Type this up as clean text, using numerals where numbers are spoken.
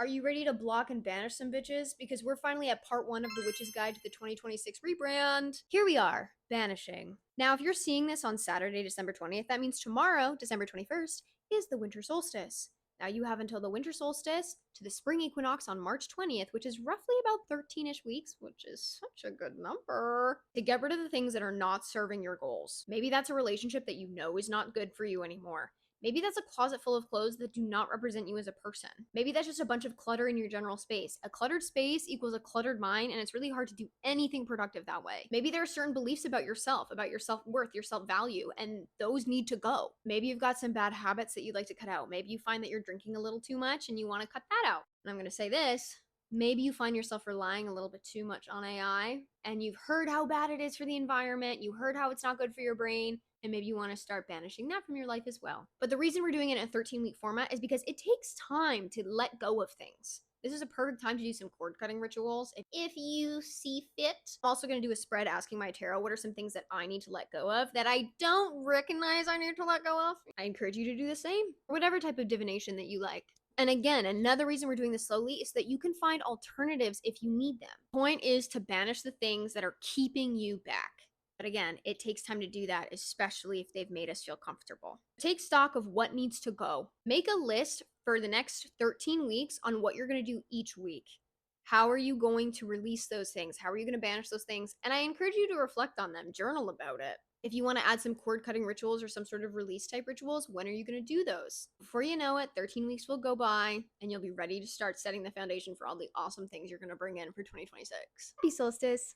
Are you ready to block and banish some bitches? Because we're finally at part 1 of the Witch's Guide to the 2026 rebrand. Here we are, banishing. Now, if you're seeing this on Saturday, December 20th, that means tomorrow, December 21st, is the winter solstice. Now you have until the winter solstice to the spring equinox on March 20th, which is roughly about 13-ish weeks, which is such a good number, to get rid of the things that are not serving your goals. Maybe that's a relationship that you know is not good for you anymore. Maybe that's a closet full of clothes that do not represent you as a person. Maybe that's just a bunch of clutter in your general space. A cluttered space equals a cluttered mind, and it's really hard to do anything productive that way. Maybe there are certain beliefs about your self-worth, your self-value, and those need to go. Maybe you've got some bad habits that you'd like to cut out. Maybe you find that you're drinking a little too much and you want to cut that out. And I'm going to say this. Maybe you find yourself relying a little bit too much on AI, and you've heard how bad it is for the environment, you heard how it's not good for your brain, and maybe you want to start banishing that from your life as well. But the reason we're doing it in a 13-week format is because it takes time to let go of things. This is a perfect time to do some cord cutting rituals if you see fit. I'm also going to do a spread asking my tarot what are some things that I need to let go of that I don't recognize I need to let go of. I encourage you to do the same, whatever type of divination that you like. And again, another reason we're doing this slowly is so that you can find alternatives if you need them. The point is to banish the things that are keeping you back. But again, it takes time to do that, especially if they've made us feel comfortable. Take stock of what needs to go. Make a list for the next 13 weeks on what you're going to do each week. How are you going to release those things? How are you going to banish those things? And I encourage you to reflect on them, journal about it. If you want to add some cord cutting rituals or some sort of release type rituals, when are you going to do those? Before you know it, 13 weeks will go by and you'll be ready to start setting the foundation for all the awesome things you're going to bring in for 2026. Happy solstice!